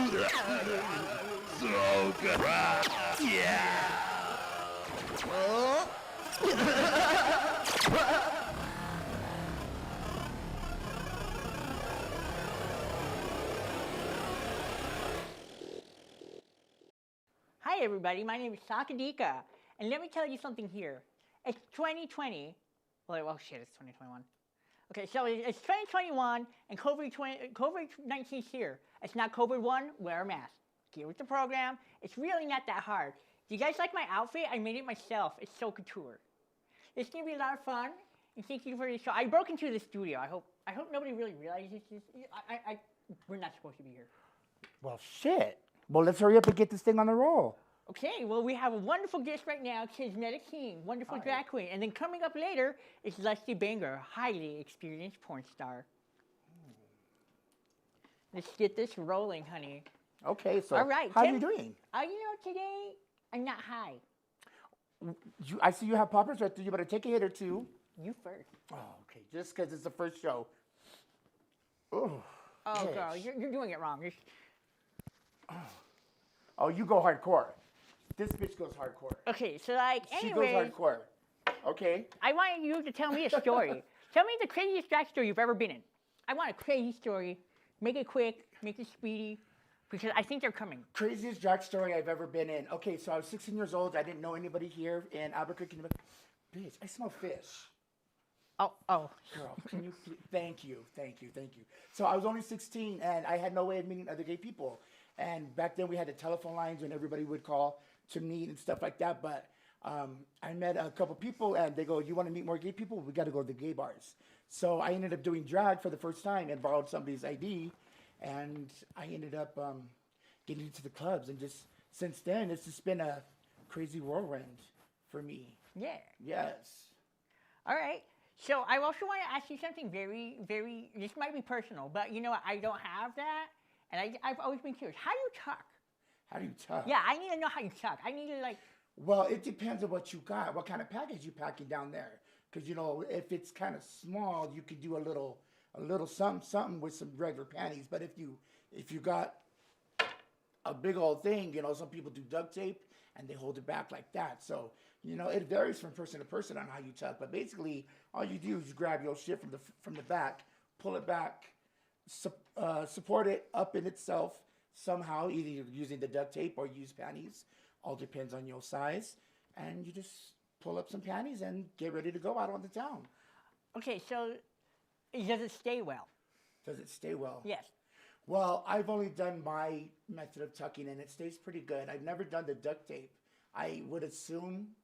So good. Yeah. Hi everybody, my name is Sakadika, and let me tell you something here. It's 2020. Well, shit, it's 2021. Okay, so it's 2021, and COVID-19 is here. It's not COVID-1, wear a mask. Get with the program. It's really not that hard. Do you guys like my outfit? I made it myself. It's so couture. It's gonna be a lot of fun, and thank you for the show. I broke into the studio. I hope nobody really realizes this. We're not supposed to be here. Well, shit. Well, let's hurry up and get this thing on the roll. Okay, well, we have a wonderful guest right now, Kissmetta Kyng, wonderful drag queen. And then coming up later is Lusty Bangor, highly experienced porn star. Let's get this rolling, honey. Okay, so all right, how are you doing? Today I'm not high. I see you have poppers right there. You better take a hit or two. You first. Oh, okay, just because it's the first show. Oh, yes. Girl, you're doing it wrong. Oh, you go hardcore. This bitch goes hardcore. Okay, so like, anyway. She goes hardcore. Okay. I want you to tell me a story. Tell me the craziest drag story you've ever been in. I want a crazy story. Make it quick. Make it speedy. Because I think they're coming. Craziest drag story I've ever been in. Okay, so I was 16 years old. I didn't know anybody here in Albuquerque. Bitch, I smell fish. Oh. Girl, can you thank you. So I was only 16 and I had no way of meeting other gay people. And back then we had the telephone lines and everybody would call to meet and stuff like that. But I met a couple people and they go, you want to meet more gay people? We got to go to the gay bars. So I ended up doing drag for the first time and borrowed somebody's ID. And I ended up getting into the clubs. And just since then, it's just been a crazy whirlwind for me. Yeah. Yes. All right. So I also want to ask you something very, very, this might be personal, but you know what? I don't have that. And I've always been curious. How do you tuck? How do you tuck? Yeah, I need to know how you tuck. I need to like... Well, it depends on what you got, what kind of package you packing down there. Because, you know, if it's kind of small, you could do a little something with some regular panties. But if you got a big old thing, you know, some people do duct tape and they hold it back like that. So, you know, it varies from person to person on how you tuck. But basically, all you do is you grab your shit from the back, pull it back, support it up in itself somehow, either using the duct tape or use panties. All depends on your size. And you just pull up some panties and get ready to go out on the town. Okay, so does it stay well? Does it stay well? Yes. Well, I've only done my method of tucking and it stays pretty good. I've never done the duct tape. I would assume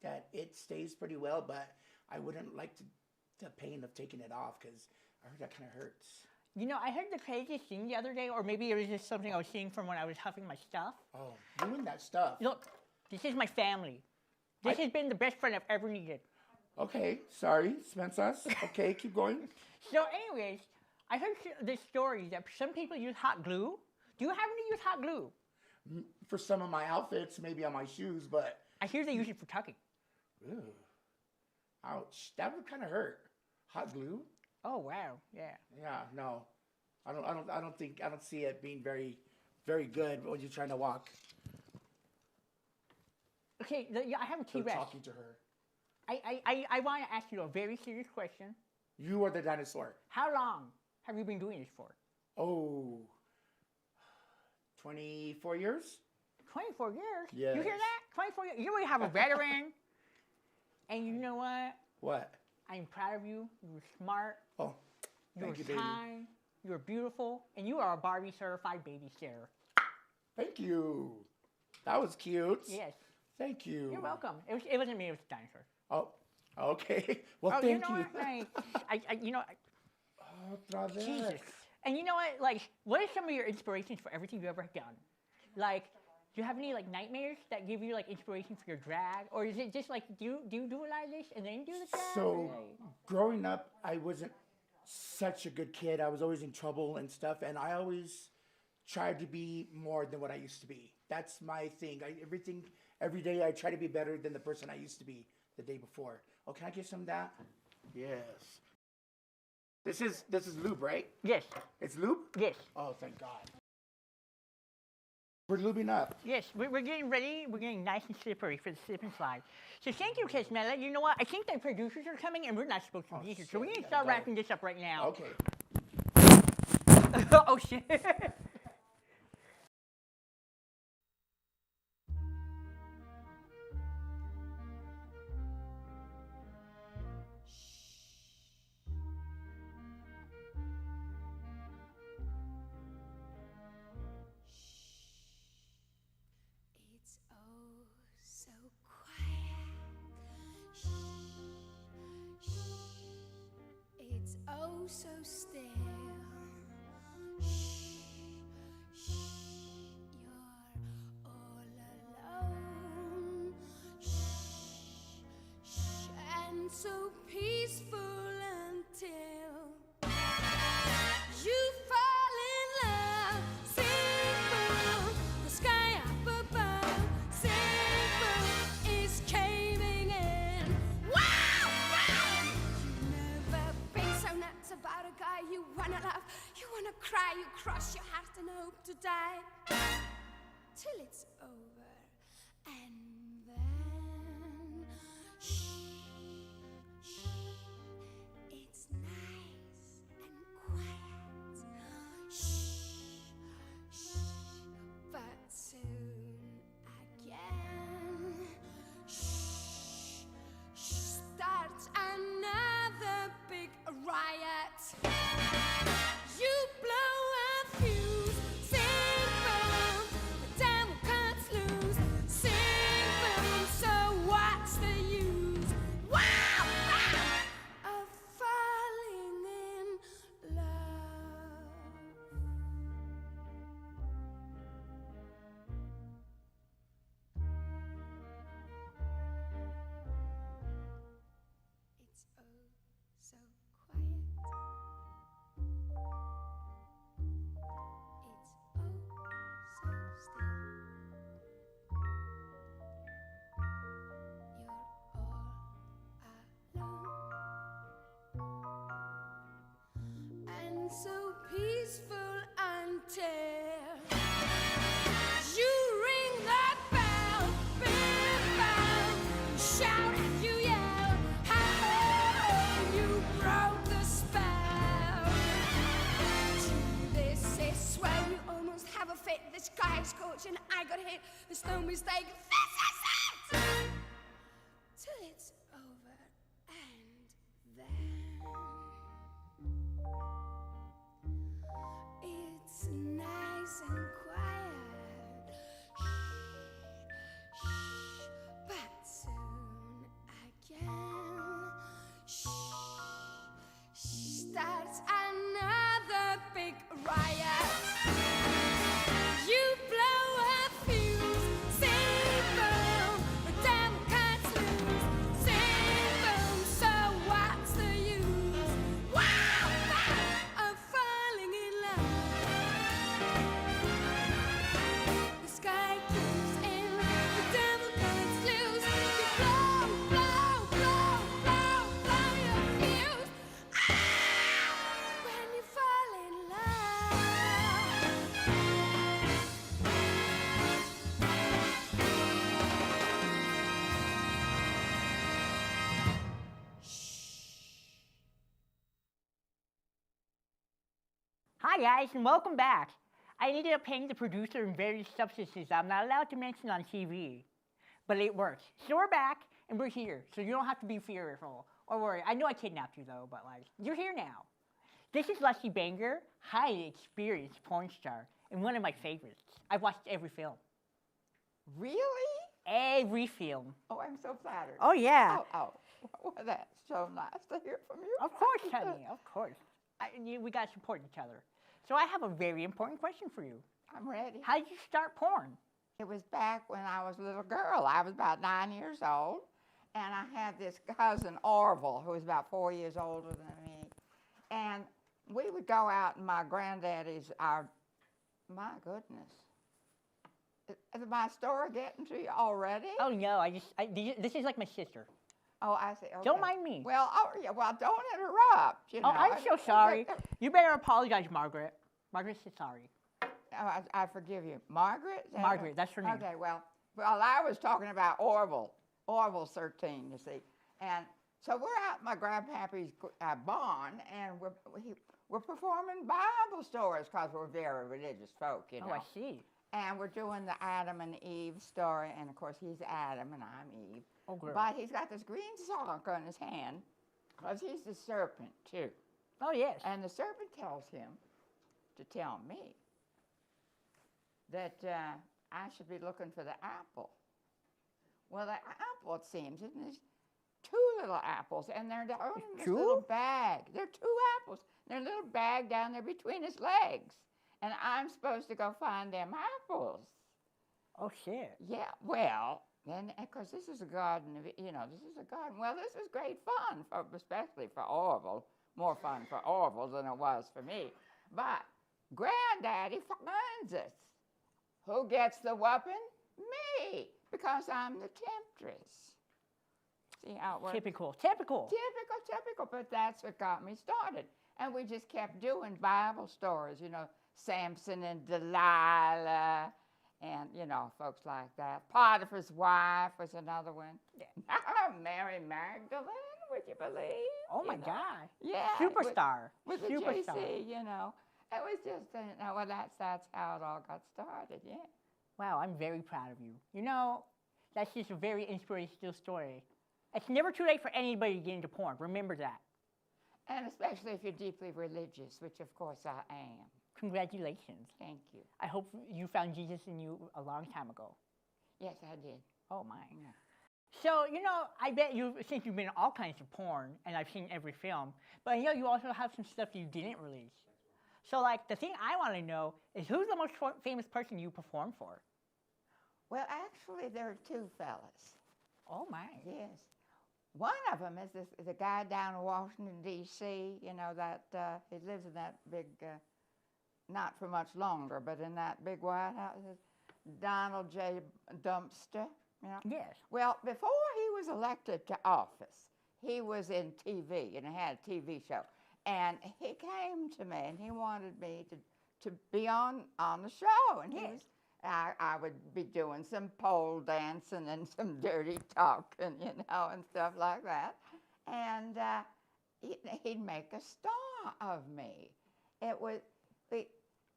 that it stays pretty well, but I wouldn't like the pain of taking it off because I heard that kind of hurts. You know, I heard the craziest thing the other day, or maybe it was just something I was seeing from when I was huffing my stuff. Oh, you and that stuff. Look, this is my family. This has been the best friend I've ever needed. Okay, sorry, Spencer. Okay, keep going. So anyways, I heard this story that some people use hot glue. Do you happen to use hot glue? For some of my outfits, maybe on my shoes, but... I hear they use it for tucking. Ew. Ouch, that would kind of hurt. Hot glue? Oh wow, yeah. Yeah, no, I don't see it being very, very good when you're trying to walk. Okay, I have a T-Rex. Talking to her. I want to ask you a very serious question. You are the dinosaur. How long have you been doing this for? Oh, 24 years? 24 years? Yes. You hear that? 24 years. You really have a veteran. And you know what? What? I'm proud of you. You were smart. Oh, thank you, baby. You were kind. You were beautiful. And you are a Barbie certified babysitter. Thank you. That was cute. Yes. Thank you. You're welcome. It wasn't me. It was the dinosaur. Oh, okay. Well, thank you. Know what? Jesus. And you know what? Like, what are some of your inspirations for everything you've ever done? Like, do you have any like nightmares that give you like inspiration for your drag, or is it just like do you do a lot of this and then do the drag? So, growing up, I wasn't such a good kid. I was always in trouble and stuff, and I always tried to be more than what I used to be. That's my thing. Every day I try to be better than the person I used to be the day before. Oh, can I get some of that? Yes. This is lube, right? Yes. It's lube? Yes. Oh, thank God. We're lubing up. Yes, we're getting ready. We're getting nice and slippery for the slip and slide. So thank you, Kissmetta. You know what? I think the producers are coming, and we're not supposed to be here. So we're going to start wrapping this up right now. Okay. Oh, shit. It's oh so quiet. Shh, shh. It's oh so still. Shh, shh. You're all alone. Shh, shh. And so peaceful until you fall in love. Sing boom, the sky up above. Sing boom, is caving in. Wow, wow! You never been so nuts about a guy you wanna love. You wanna cry, you cross your heart and hope to die till it's over. And then shh, shh. It's nice and quiet. Shh, shh. But soon again, shh, shh. Starts another big riot. You blow a fuse. Sing boom, the devil cuts loose. Sing boom, so what's the use? Wow, wow, of falling in love. It's oh so quiet. It's oh so still. You're all alone. And so peaceful until you ring that bell. Big bell. Shout and you yell. How you broke the spell. This is where you almost have a fit. The sky is scorching, I got hit. There's no mistake. This is it! Till it's over. And then it's nice and quiet. Shh, shh. But soon again, shh, shh. Starts another big riot. You blow a fuse. Sing boom, the devil cuts loose. Sing boom, so what's the use? Wow, wow, of falling in love. The sky closes in, the devil cuts loose. You blow, blow, blow, blow, blow your fuse. When you fall in love. Hi, guys, and welcome back. I ended up paying the producer in various substances I'm not allowed to mention on TV. But it works. So we're back, and we're here, so you don't have to be fearful or worry. I know I kidnapped you, though, but, like, you're here now. This is Lusty Bangor, highly experienced porn star, and one of my favorites. I've watched every film. Really? Every film. Oh, I'm so flattered. Oh, yeah. Oh, well, that's so nice to hear from you. Of course, honey, of course. We got to support each other. So I have a very important question for you. I'm ready. How did you start porn? It was back when I was a little girl. I was about 9 years old, and I had this cousin, Orville, who was about 4 years older than me. And we would go out, and my granddaddy's, my goodness. Is my story getting to you already? Oh, no, this is like my sister. Oh, I see. Okay. Don't mind me. Well, yeah, well, don't interrupt. You know. Oh, I'm so sorry. You better apologize, Margaret. Margaret said sorry. I forgive you. Margaret? Is that Margaret, that's her name. Okay, well, I was talking about Orville. Orville's 13, you see. And so we're out in my grandpappy's barn, and we're performing Bible stories because we're very religious folk, you know. Oh, I see. And we're doing the Adam and Eve story, and of course he's Adam and I'm Eve. Oh, girl. But he's got this green sock on his hand because he's the serpent, too. Oh, yes. And the serpent tells him to tell me that I should be looking for the apple. Well, the apple, it seems, isn't there's 2 little apples, and they're in this Two? little bag. There are 2 apples. They're in a little bag down there between his legs. And I'm supposed to go find them apples. Oh, shit. Yeah, well, and of course, this is a garden, this is a garden. Well, this was great fun, especially for Orville. More fun for Orville than it was for me. But Granddaddy finds us. Who gets the whooping? Me, because I'm the temptress. See how it works? Typical. Typical, but that's what got me started. And we just kept doing Bible stories, Samson and Delilah, and, folks like that. Potiphar's wife was another one. Mary Magdalene, would you believe? Oh, my God. Yeah. Superstar. With the Superstar. JC, It was just, well, that's how it all got started, yeah. Wow, I'm very proud of you. That's just a very inspirational story. It's never too late for anybody to get into porn. Remember that. And especially if you're deeply religious, which of course I am. Congratulations. Thank you. I hope you found Jesus in you a long time ago. Yes, I did. Oh, my. Yeah. So, I bet since you've been in all kinds of porn, and I've seen every film, but you also have some stuff you didn't release. So, the thing I want to know is who's the most famous person you performed for? Well, actually, there are 2 fellas. Oh, my. Yes. One of them is the guy down in Washington, D.C., that he lives in that big, not for much longer, but in that big White House, Donald J. Dumpster. Yes. Well, before he was elected to office, he was in TV, and he had a TV show. And he came to me, and he wanted me to be on the show. And I would be doing some pole dancing and some dirty talking, and stuff like that. And he'd make a star of me.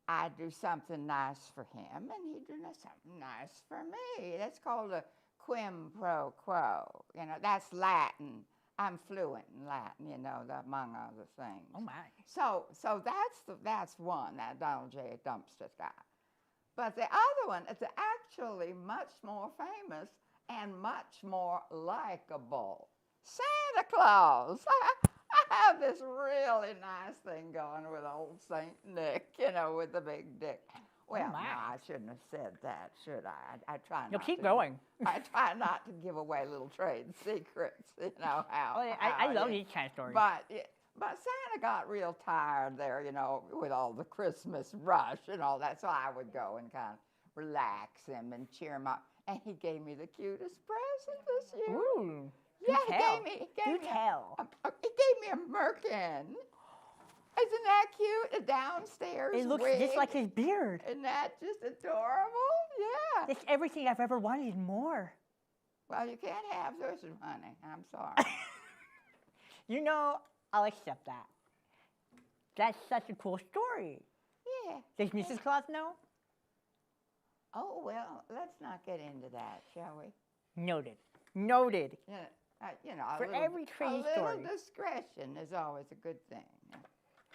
I'd do something nice for him, and he'd do something nice for me. That's called a quid pro quo. That's Latin. I'm fluent in Latin, among other things. Oh, my. So that's one, that Donald J. Dumpster guy. But the other one is actually much more famous and much more likable. Santa Claus. I have this really nice thing going with old Saint Nick, with the big dick. Well, no, I shouldn't have said that, should I? I try not to. Keep going. I try not to give away little trade secrets, how. I love these kind of stories. But Santa got real tired there, with all the Christmas rush and all that. So I would go and kind of relax him and cheer him up. And he gave me the cutest present this year. Ooh. Yeah, he gave me a merkin. Isn't that cute? A downstairs It looks wig. just like his beard. Isn't that just adorable? Yeah. It's everything I've ever wanted and more. Well, you can't have this, honey. I'm sorry. I'll accept that. That's such a cool story. Yeah. Does Mrs. Claus know? Oh, well, let's not get into that, shall we? Noted. Yeah. For every crazy story. story. A little discretion is always a good thing.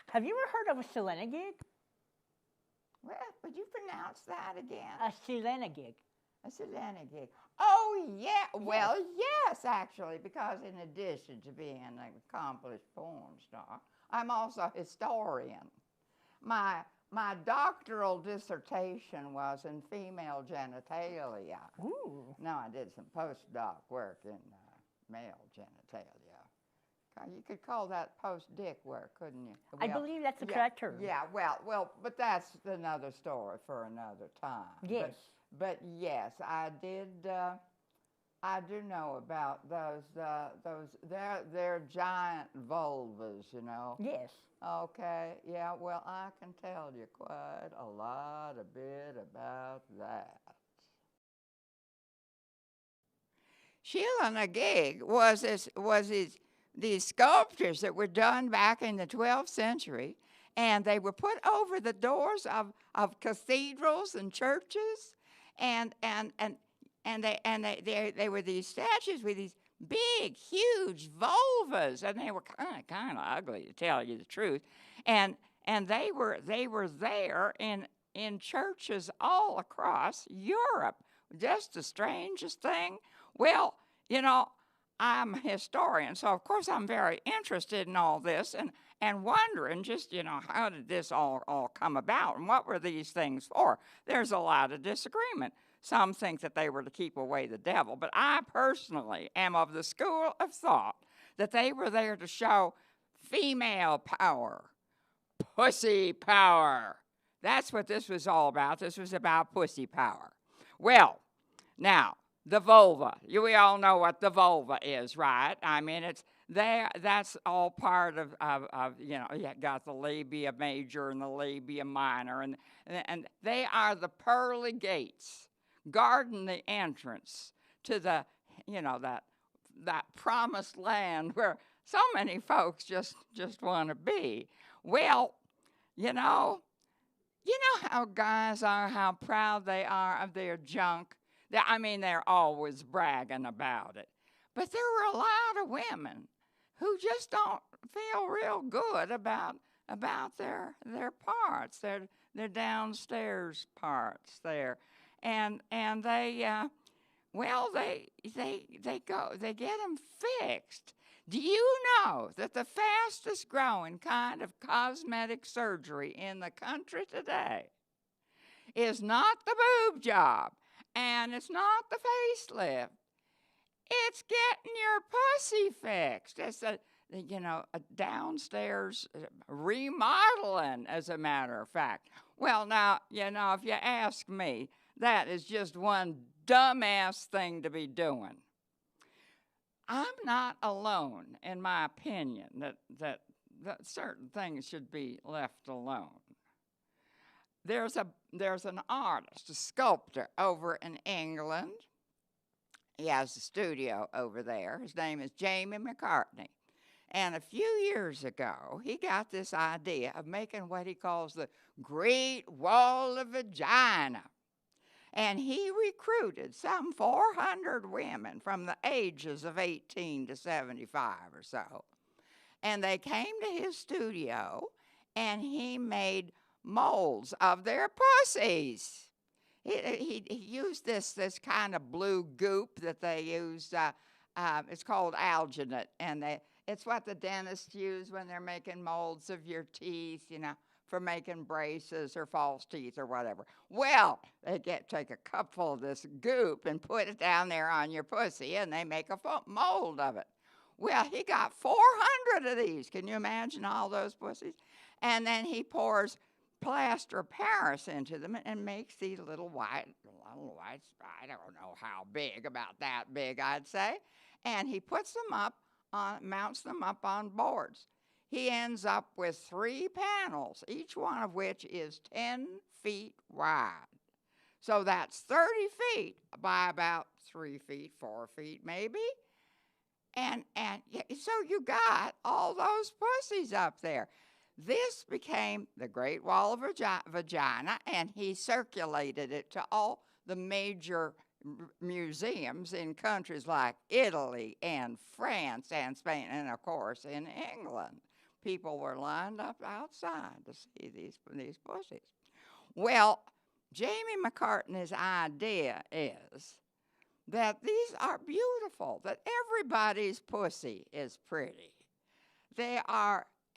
Have you ever heard of a Selena gig? Well, would you pronounce that again? A Selena gig. A Selena gig. Oh, yeah. Well, yes, actually, because in addition to being an accomplished porn star, I'm also a historian. My doctoral dissertation was in female genitalia. Ooh. Now, I did some postdoc work in male genitalia. You could call that post-dick work, couldn't you? I believe that's the correct term. Yeah, well, but that's another story for another time. Yes. But yes, I I do know about they're giant vulvas, you know. Yes. Okay, yeah, well, I can tell you quite a bit about that. Sheila Nagig these sculptures that were done back in the 12th century, and they were put over the doors of cathedrals and churches, and they were these statues with these big, huge vulvas, and they were kind of ugly, to tell you the truth, and they were there in churches all across Europe. Just the strangest thing. Well, you know, I'm a historian, so of course I'm very interested in all this and wondering just, you know, how did this all come about and what were these things for? There's a lot of disagreement. Some think that they were to keep away the devil, but I personally am of the school of thought that they were there to show female power, pussy power. That's what this was all about. This was about pussy power. Well, now, the vulva. We all know what the vulva is, right? I mean, it's there. That's all part of you know, you got the labia major and the labia minor, and they are the pearly gates guarding the entrance to the, you know, that promised land where so many folks just want to be. Well, you know how guys are, how proud they are of their junk. I mean, they're always bragging about it. But there were a lot of women who just don't feel real good about their parts, their downstairs parts there, and they get them fixed. Do you know that the fastest growing kind of cosmetic surgery in the country today is not the boob job? And it's not the facelift. It's getting your pussy fixed. It's a downstairs remodeling, as a matter of fact. Well, now, you know, if you ask me, that is just one dumbass thing to be doing. I'm not alone in my opinion that certain things should be left alone. There's an artist, a sculptor over in England. He has a studio over there. His name is Jamie McCartney. And a few years ago, he got this idea of making what he calls the Great Wall of Vagina. And he recruited some 400 women from the ages of 18 to 75 or so. And they came to his studio, and he made molds of their pussies. He used this kind of blue goop that they use. It's called alginate, and it's what the dentists use when they're making molds of your teeth, you know, for making braces or false teeth or whatever. Well, they take a cupful of this goop and put it down there on your pussy, and they make a mold of it. Well, he got 400 of these. Can you imagine all those pussies? And then he pours plaster of Paris into them and makes these little white, I don't know how big, about that big, I'd say. And he puts them up mounts them up on boards. He ends up with 3 panels, each one of which is 10 feet wide. So that's 30 feet by about 3 feet, 4 feet maybe. And so you got all those pussies up there. This became the Great Wall of Vagina, and he circulated it to all the major museums in countries like Italy and France and Spain, and of course in England. People were lined up outside to see these pussies. Well, Jamie McCartney's idea is that these are beautiful, that everybody's pussy is pretty.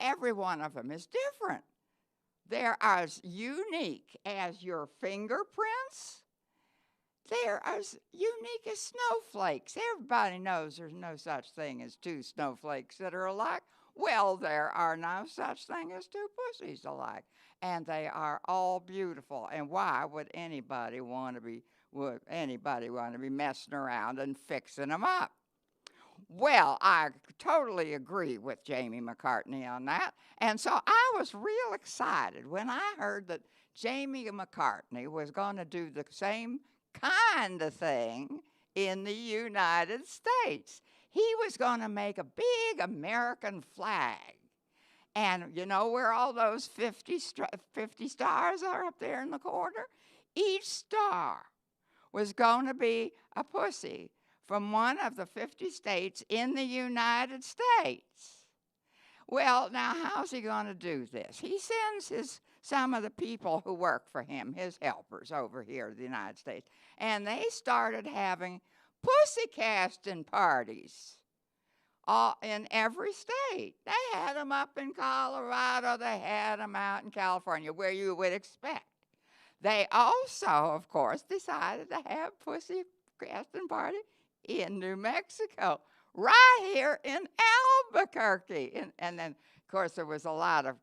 Every one of them is different. They're as unique as your fingerprints. They're as unique as snowflakes. Everybody knows there's no such thing as 2 snowflakes that are alike. Well, there are no such thing as 2 pussies alike. And they are all beautiful. And why would anybody want to be would anybody want to be messing around and fixing them up? Well, I totally agree with Jamie McCartney on that. And so I was real excited when I heard that Jamie McCartney was going to do the same kind of thing in the United States. He was going to make a big American flag. And you know where all those 50 stars are up there in the corner? Each star was going to be a pussy from one of the 50 states in the United States. Well, now, how's he going to do this? He sends some of the people who work for him, his helpers over here in the United States, and they started having pussy casting parties in every state. They had them up in Colorado. They had them out in California, where you would expect. They also, of course, decided to have pussy casting party in New Mexico, right here in Albuquerque. And then, of course, there was a lot of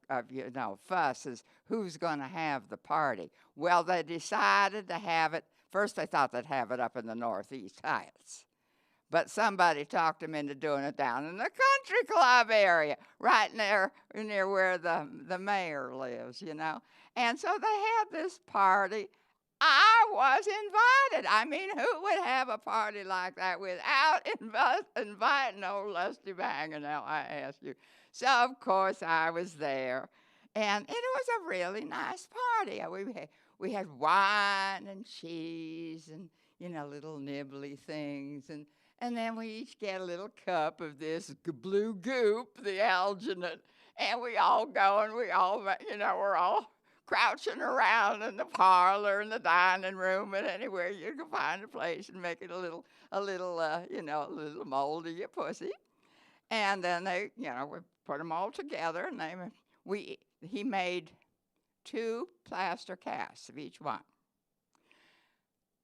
fuss as who's going to have the party. Well, they decided to have it. First, they thought they'd have it up in the Northeast Heights. But somebody talked them into doing it down in the country club area, right near where the mayor lives, you know. And so they had this party. I was invited. I mean, who would have a party like that without inviting old Lusty Bangor? Now, I ask you. So, of course, I was there. And it was a really nice party. We had wine and cheese and, little nibbly things. And then we each get a little cup of this blue goop, the alginate. And we all go and we're all crouching around in the parlor and the dining room and anywhere you can find a place and make it a little mold of your pussy. And then we put them all together and he made 2 plaster casts of each one.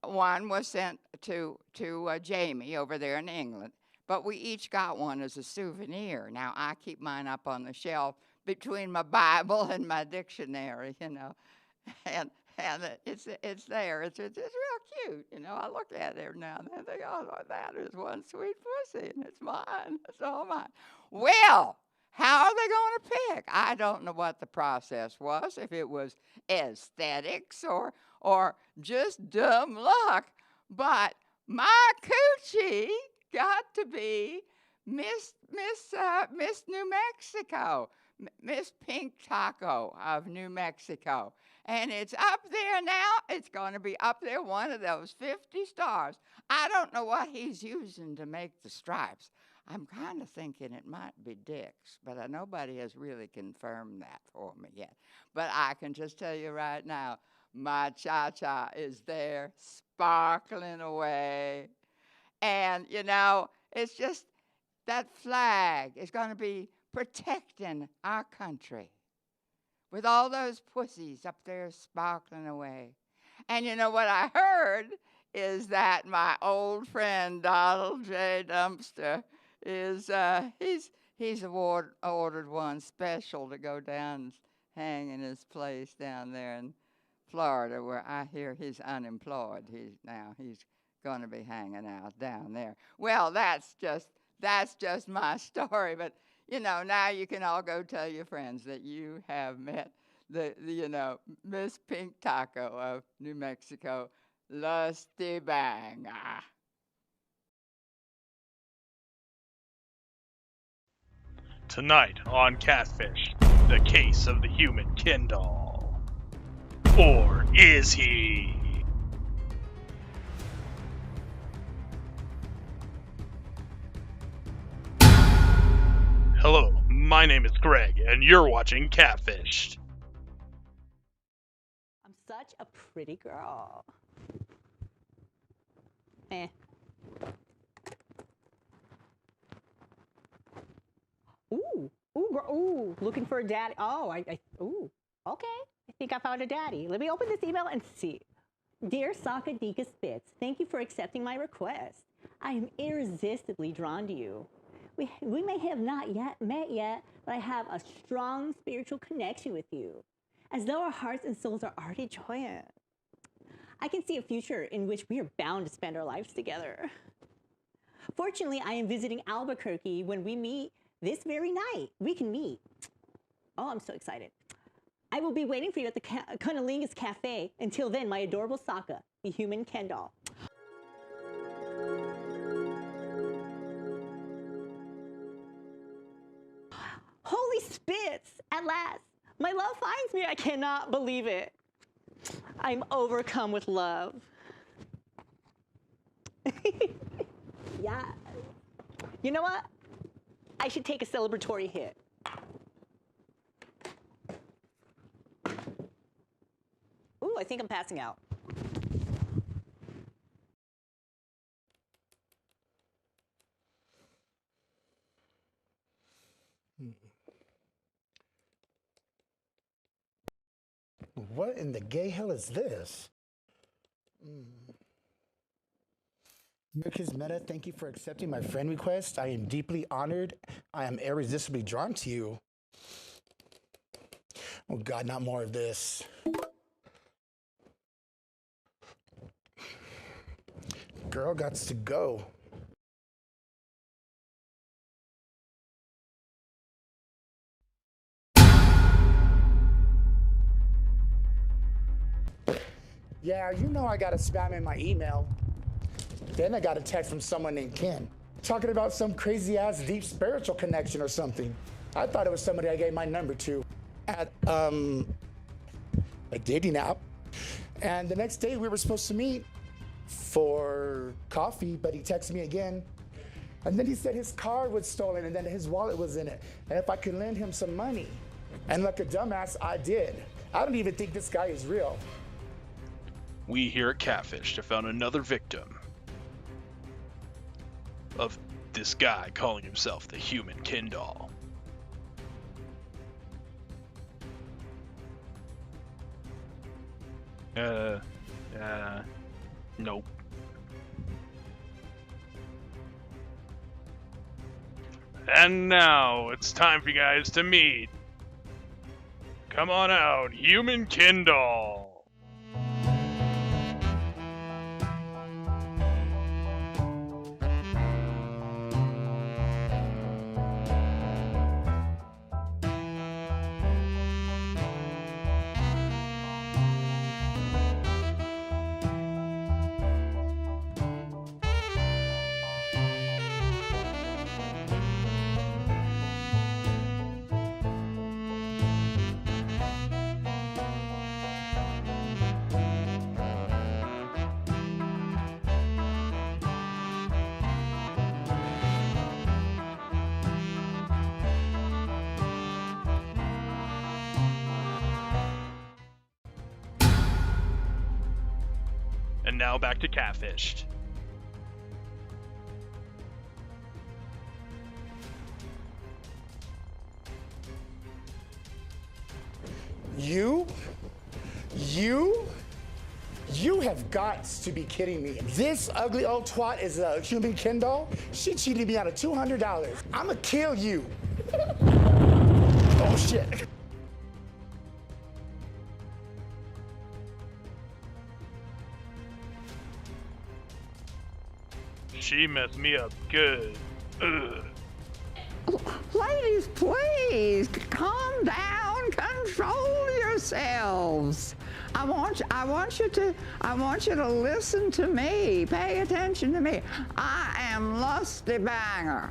One was sent to Jamie over there in England, but we each got one as a souvenir. Now, I keep mine up on the shelf between my Bible and my dictionary, and it's there. It's real cute, I look at it every now and then and think, oh, that is one sweet pussy, and it's mine. It's all mine. Well, how are they going to pick? I don't know what the process was, if it was aesthetics or just dumb luck, but my coochie got to be Miss New Mexico. Miss Pink Taco of New Mexico. And it's up there now. It's going to be up there, one of those 50 stars. I don't know what he's using to make the stripes. I'm kind of thinking it might be dicks, but nobody has really confirmed that for me yet. But I can just tell you right now, my cha-cha is there sparkling away. And, it's just that flag is going to be protecting our country with all those pussies up there sparkling away. And you know what I heard is that my old friend Donald J. Dumpster is he's ordered one special to go down and hang in his place down there in Florida, where I hear he's unemployed. He's going to be hanging out down there. Well, that's just my story, but now you can all go tell your friends that you have met the Miss Pink Taco of New Mexico, Lusty Bangor. Tonight on Catfish, the case of the human Ken doll. Or is he? Hello, my name is Greg, and you're watching Catfished. I'm such a pretty girl. Eh. Ooh, looking for a daddy. Oh, okay. I think I found a daddy. Let me open this email and see. Dear Sakadika Spitz, thank you for accepting my request. I am irresistibly drawn to you. We may have not yet met yet, but I have a strong spiritual connection with you, as though our hearts and souls are already joined. I can see a future in which we are bound to spend our lives together. Fortunately, I am visiting Albuquerque when we meet this very night. We can meet. Oh, I'm so excited. I will be waiting for you at the Cunnilingus Cafe. Until then, my adorable Sokka, the human Ken doll. Holy spits! At last, my love finds me. I cannot believe it. I'm overcome with love. Yeah. You know what? I should take a celebratory hit. Ooh, I think I'm passing out. What in the gay hell is this? Dear Kissmetta, thank you for accepting my friend request. I am deeply honored. I am irresistibly drawn to you. Oh God, not more of this. Girl gots to go. Yeah, you know I got a spam in my email. Then I got a text from someone named Ken, talking about some crazy ass deep spiritual connection or something. I thought it was somebody I gave my number to at a dating app. And the next day we were supposed to meet for coffee, but he texted me again. And then he said his car was stolen and then his wallet was in it. And if I could lend him some money. And like a dumbass, I did. I don't even think this guy is real. We here at Catfish have found another victim of this guy calling himself the human Ken doll. Nope. And now it's time for you guys to meet. Come on out, human Ken doll. And now back to Catfished. You have got to be kidding me. This ugly old twat is a human Ken doll? She cheated me out of $200. I'ma kill you. Oh shit. She messed me up good. Ugh. Ladies, please calm down, control yourselves. I want you to listen to me. Pay attention to me. I am Lusty Bangor,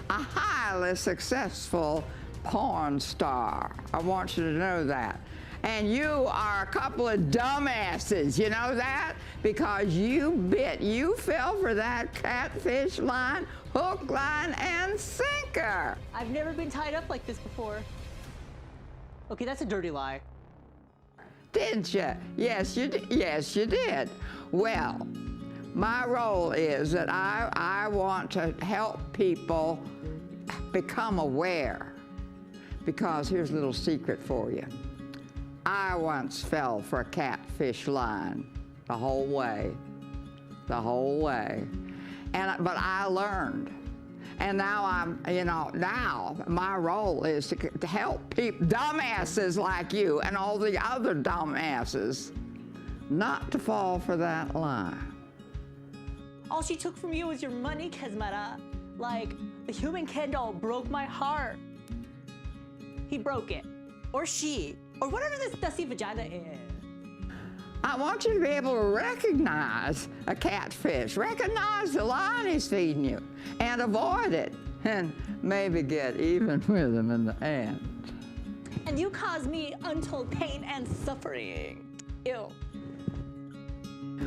a highly successful porn star. I want you to know that. And you are a couple of dumbasses, you know that? Because you fell for that catfish line, hook, line, and sinker. I've never been tied up like this before. Okay, that's a dirty lie. Did you? Yes, you did. Yes, you did. Well, my role is that I want to help people become aware. Because here's a little secret for you. I once fell for a catfish line the whole way. But I learned. And now now my role is to help people, dumbasses like you and all the other dumbasses, not to fall for that lie. All she took from you was your money, Kissmetta. Like, the human Ken doll broke my heart. He broke it. Or she. Or whatever this dusty vagina is. I want you to be able to recognize a catfish, recognize the line he's feeding you, and avoid it, and maybe get even with him in the end. And you caused me untold pain and suffering. Ew.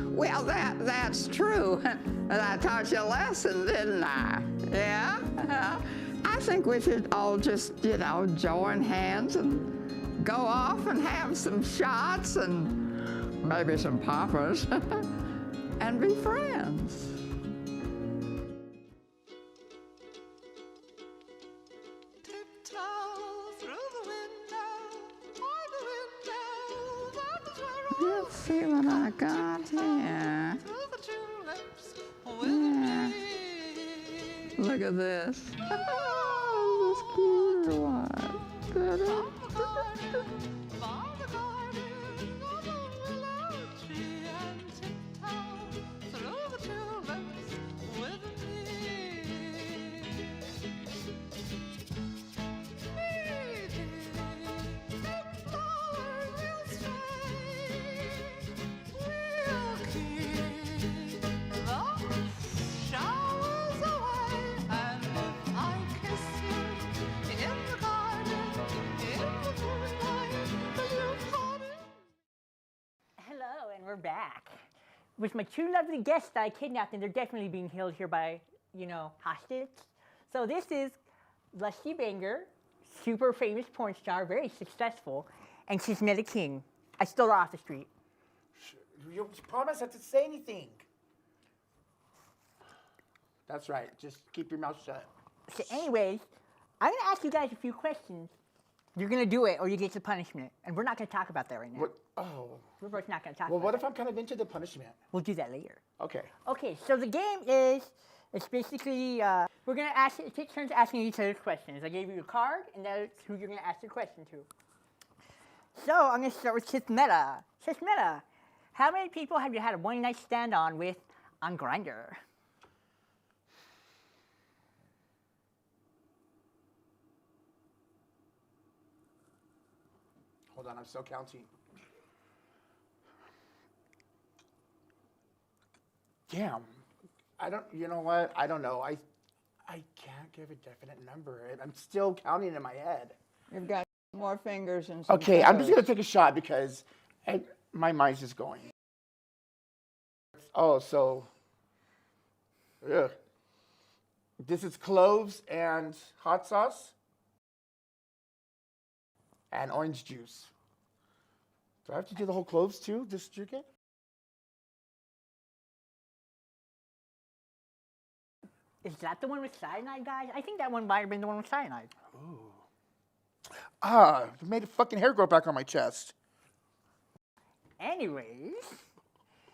Well, that's true. I taught you a lesson, didn't I? Yeah? I think we should all just, join hands and go off and have some shots and maybe some poppers and be friends. Let's see what I got here. Yeah. Look at this. Oh, this cute one. Hello, and we're back with my two lovely guests that I kidnapped, and they're definitely being held here by, hostage. So this is Lusty Bangor, super famous porn star, very successful, and Kissmetta Kyng. I stole her off the street. You promised not to say anything. That's right. Just keep your mouth shut. So anyways, I'm going to ask you guys a few questions. You're going to do it or you get the punishment. And we're not going to talk about that right now. What? Oh. We're both not going to talk Well, about what that. if I'm kind of into the punishment? We'll do that later. Okay. Okay, so the game is, it's basically, we're going to take turns asking each other questions. I gave you a card, and that's who you're going to ask the question to. So I'm going to start with Kissmetta. Kissmetta, how many people have you had a one-night stand on Grindr? Hold on, I'm still counting. Damn. You know what? I don't know. I can't give a definite number. I'm still counting in my head. You've got more fingers and some Okay, I'm just toes. going to take a shot because my mind's just going. Oh, so, ugh. This is cloves and hot sauce and orange juice. Do I have to do the whole cloves too? Just drink it? Is that the one with cyanide, guys? I think that one might have been the one with cyanide. Ooh. Ah, you made a fucking hair grow back on my chest. Anyways,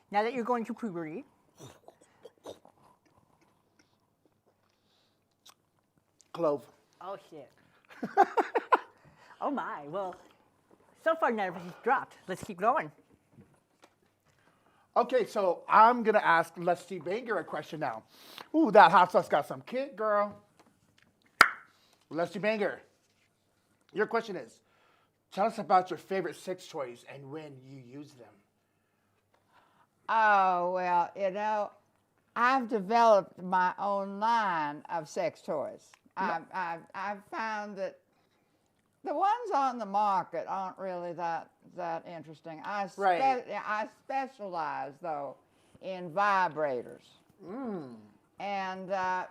now that you're going through puberty, Clove. oh shit. Oh my, well, so far none of us has dropped. Let's keep going. Okay, so I'm going to ask Lusty Bangor a question now. Ooh, that hot sauce got some kick, girl. Lusty Bangor, your question is, tell us about your favorite sex toys and when you use them. Oh, well, I've developed my own line of sex toys. I've found that the ones on the market aren't really that interesting. I specialize, though, in vibrators. And, I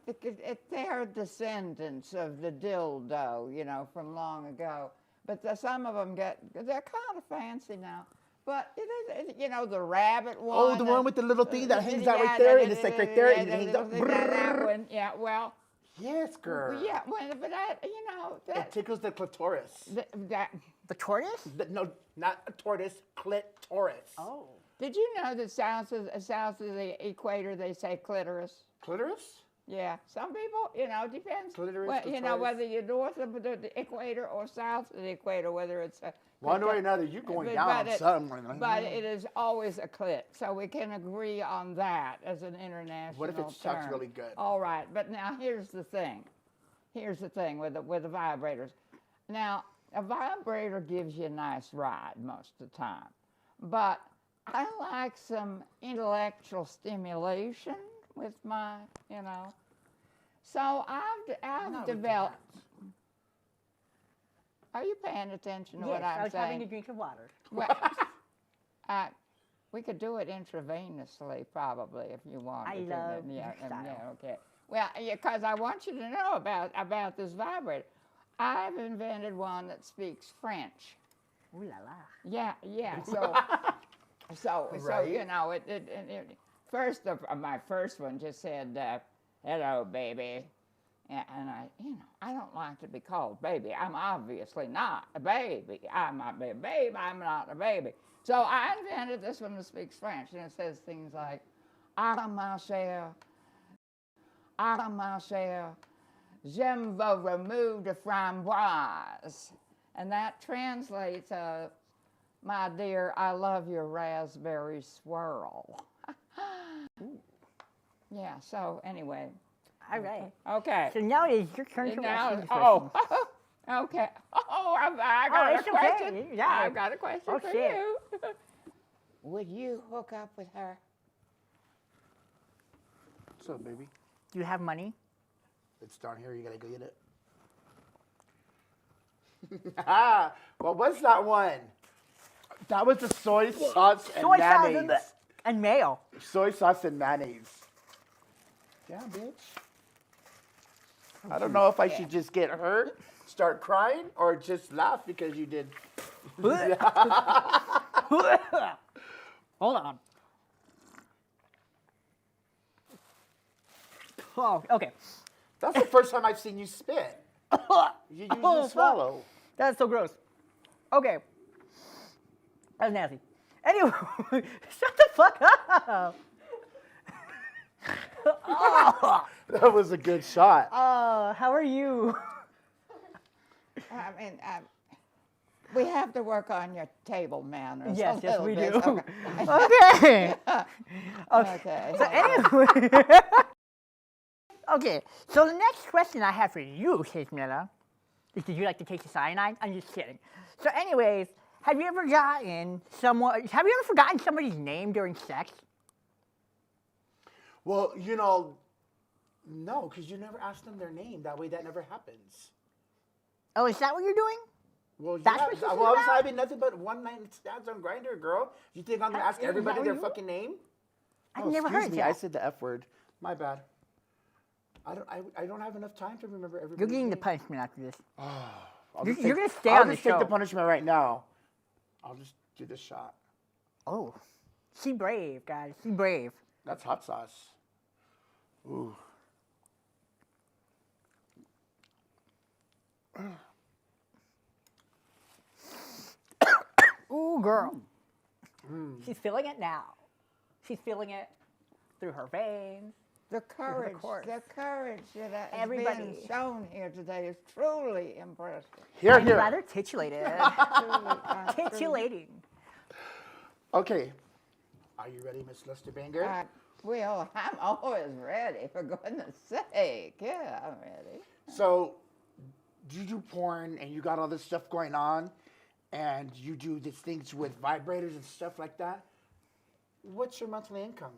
think they're descendants of the dildo, from long ago. But some of them they're kind of fancy now. But it is, the rabbit one. Oh, the one with the little thing that hangs out right there, and it's like right there, and it hangs out. That one, yeah, well. Yes, girl. Yeah, well, but it tickles the clitoris. The tortoise? No, not a tortoise, clitoris. Oh. Did you know that south of the equator they say clitoris? Clitoris? Yeah, some people, depends. Clitoris, Well, clitoris. whether you're north of the equator or south of the equator, whether it's One way or another, you're going down on something. But it is always a clit, so we can agree on that as an international What if it sucks really good? All right, but now here's the thing. Here's the thing with the vibrators. Now, a vibrator gives you a nice ride most of the time, but I like some intellectual stimulation with my, So I've developed. Are you paying attention to what I'm saying? Yes, I was having a drink of water. Well, we could do it intravenously, probably, if you want. I love your style. Yeah, okay. Well, because I want you to know about this vibrator. I've invented one that speaks French. Ooh la la. Yeah. So Right. my first one just said, "Hello, baby." And I don't like to be called baby. I'm obviously not a baby. I might be a babe. I'm not a baby. So I invented this one that speaks French, and it says things like, "Ah, ma chère, j'aime vous remove the framboise," and that translates, "My dear, I love your raspberry swirl." Yeah. So anyway. All right. Okay. So now it is your turn to ask me the Oh, question. okay. I got a it's question. okay. Yeah. I've got a question Oh, for shit. you. Would you hook up with her? What's up, baby? Do you have money? It's down here. You gotta go get it. What was that one? That was the soy sauce and Soy sauce mayonnaise. and mayo. Soy sauce and mayonnaise. Yeah, bitch. I don't know if I should just get hurt, start crying, or just laugh because you did. Hold on. Oh, okay. That's the first time I've seen you spit. You usually swallow. That's so gross. Okay. That's nasty. Anyway, shut the fuck up. Oh, That was a good shot. how are you? I mean, we have to work on your table manners. Yes, a yes, little we bit. do. Okay. Okay. Okay. So anyway. Okay, so the next question I have for you, Kissmetta, is did you like to take the cyanide? I'm just kidding. So anyways, have you ever forgotten somebody's name during sex? Well, no, because you never ask them their name. That way, that never happens. Oh, is that what you're doing? Well, That's yeah. what this is I was about? having nothing but one night stands on Grindr, girl. You think I'm gonna ask Is that everybody what their you fucking name? I've never heard me. that. I said the F word. My bad. I don't have enough time to remember everybody. You're getting the punishment after this. You're you're gonna stay on the I'll just take show. the punishment right now. I'll just do this shot. Oh, she brave, guys. She brave. That's hot sauce. Ooh. Ooh, girl. She's feeling it now. She's feeling it through her veins. The courage course. that has Everybody. been shown here today is truly impressive. Here, I'm here. rather titulated. Titulating. Okay. Are you ready, Miss Lusty Bangor? Well, I'm always ready, for goodness sake. Yeah, I'm ready. So, you do porn and you got all this stuff going on, and you do these things with vibrators and stuff like that. What's your monthly income?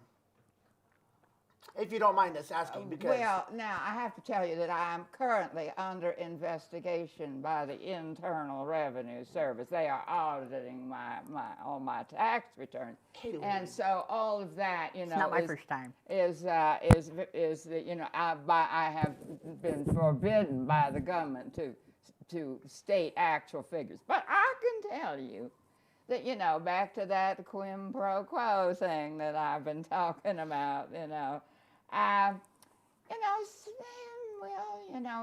If you don't mind us asking, because Well, now I have to tell you that I am currently under investigation by the Internal Revenue Service. They are auditing all my tax returns, and so all of that, It's not my first time. is I have been forbidden by the government to state actual figures, but I can tell you that back to that quid pro quo thing that I've been talking about,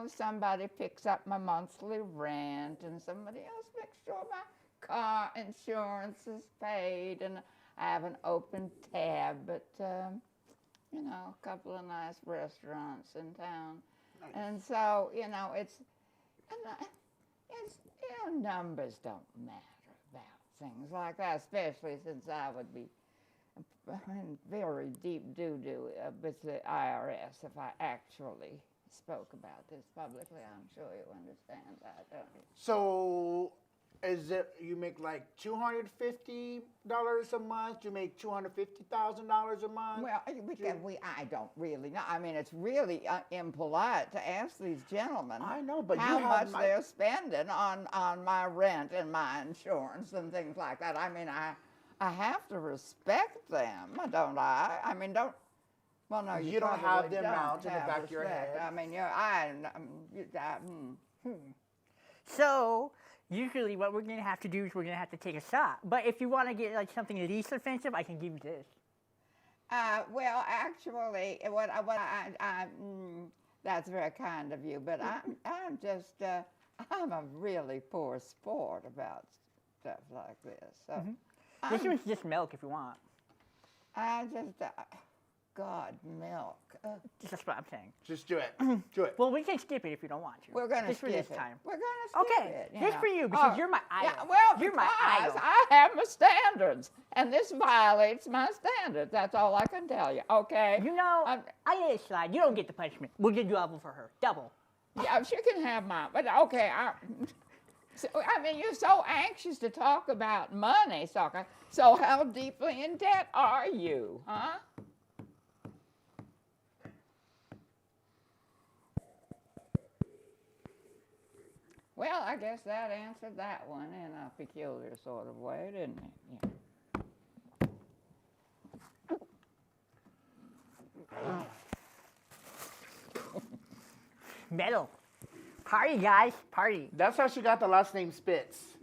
somebody picks up my monthly rent, and somebody else makes sure my car insurance is paid, and I have an open tab at, a couple of nice restaurants in town. Nice. And so, numbers don't matter. things like that, especially since I would be in very deep doo-doo with the IRS if I actually spoke about this publicly. I'm sure you understand that, don't you? So, is it you make like $250 a month? You make $250,000 a month? Well, I don't really know. I mean, it's really impolite to ask these gentlemen I know, but how you much have they're spending on my rent and my insurance and things like that. I mean, I have to respect them, don't I? I mean, don't. Well, no, You don't probably have them don't out in the have back of your respect. head. I mean, So usually what we're gonna have to do is we're gonna have to take a shot. But if you want to get like something least offensive, I can give you this. Well, actually, that's very kind of you, but I'm just, I'm a really poor sport about stuff like this. So This one's just milk if you want. I just, God, milk. That's what I'm saying. Just do it. Do it. Well, we can skip it if you don't want to. We're going to Just skip for this it. time. We're going to skip Okay, it. just for you because you're my idol. Yeah, well, you're my because idol. I have my standards, and this violates my standards. That's all I can tell you. Okay. You know, I let it slide. You don't get the punishment. We'll do double for her. Double. Yeah, she can have mine. But okay, I mean, you're so anxious to talk about money, Soccer. So how deeply in debt are you, huh? Well, I guess that answered that one in a peculiar sort of way, didn't it? Yeah. Metal. Party, guys. Party. That's how she got the last name Spitz.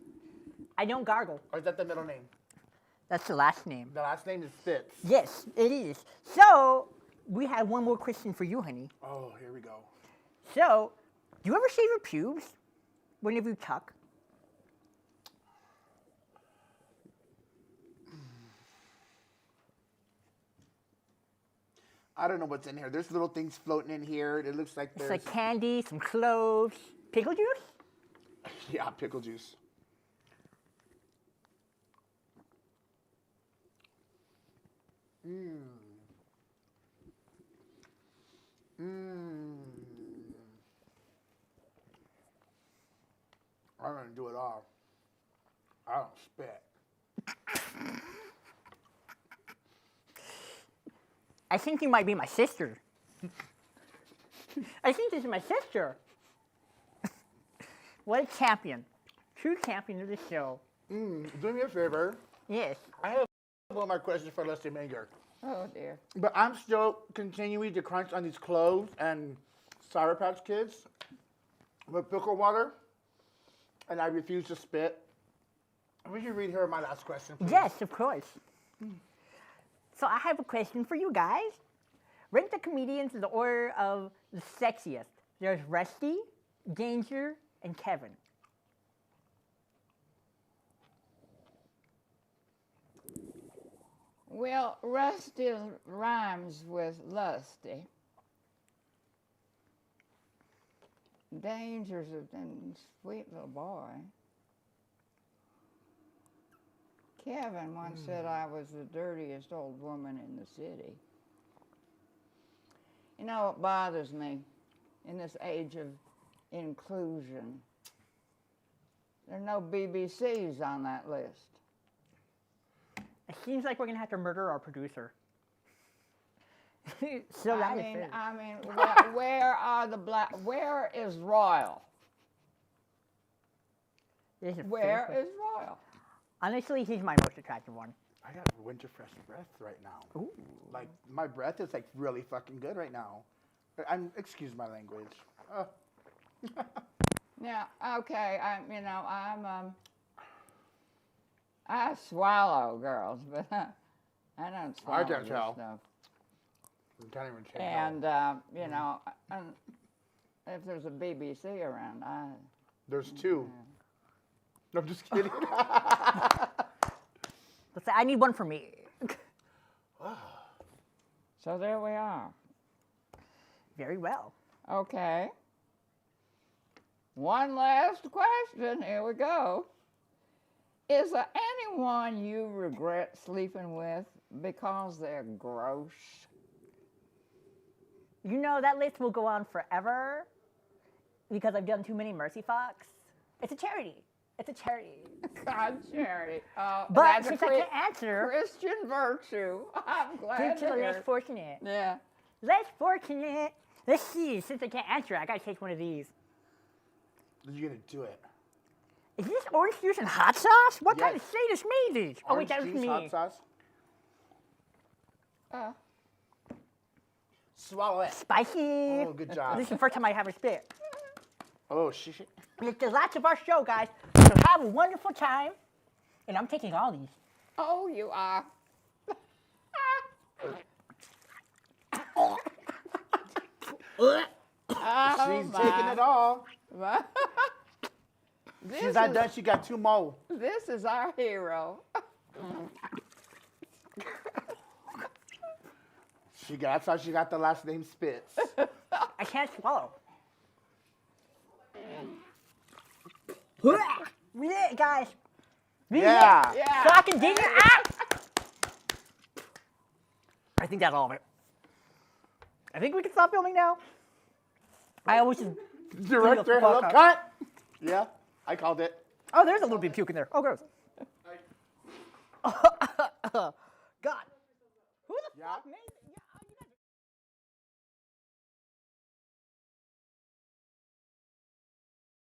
I don't gargle. Or is that the middle name? That's the last name. The last name is Spitz. Yes, it is. So, we have one more question for you, honey. Oh, here we go. So, do you ever shave your pubes whenever you tuck? I don't know what's in here. There's little things floating in here. It looks like It's there's... like candy, some cloves, pickle juice? Yeah, pickle juice. Mmm. Mmm. I'm gonna do it all. I don't spit. I think you might be my sister. I think this is my sister. What a champion. True champion of the show. Do me a favor. Yes. I have one more question for Lusty Bangor. Oh, dear. But I'm still continuing to crunch on these cloves and Sour Patch Kids with pickle water, and I refuse to spit. Would you read her my last question, please? Yes, of course. So I have a question for you guys. Rank the comedians in the order of the sexiest. There's Rusty, Danger, and Kevin. Well, Rusty rhymes with lusty. Danger's a sweet little boy. Kevin once said I was the dirtiest old woman in the city. You know what bothers me in this age of inclusion? There are no BBCs on that list. It seems like we're gonna have to murder our producer. So I mean, where are the black? Where is Royal? Where is Royal? Honestly, he's my most attractive one. I got winter fresh breath right now. Ooh. Like, my breath is like really fucking good right now. Excuse my language. Yeah, okay, I swallow girls, but I don't swallow I can't this tell. stuff. I can't even change. And, if there's a BBC around, There's two. No, I'm just kidding. Let's say I need one for me. So there we are. Very well. Okay. One last question. Here we go. Is there anyone you regret sleeping with because they're gross? You know, that list will go on forever because I've done too many mercy fucks. It's a charity. It's a charity. God, charity. But That's since a I can't answer, Christian virtue. I'm due glad to to the hear less it. fortunate. Yeah. Less fortunate. Let's see. Since I can't answer, I gotta take one of these. You're gonna do it. Is this orange juice and hot sauce? What kind of Yes. sadist made these? Oh wait, Orange that was juice, me. hot sauce. Swallow it. Spicy. Oh, good job. This is the first time I have a spit. Oh, shit. It's the last of our show, guys. So have a wonderful time. And I'm taking all these. Oh, you are. She's taking it all. This She's not is- done. She got 2 more. This is our hero. That's how she got the last name Spitz. I can't swallow. We did it, guys. We Yeah. did it. Yeah. So I can dig it out. I think that's all of it. I think we can stop filming now. I always just... Director, fuck hello, up. cut. Yeah, I called it. Oh, there's a little bit of puke in there. Oh, gross. God. Who the fuck made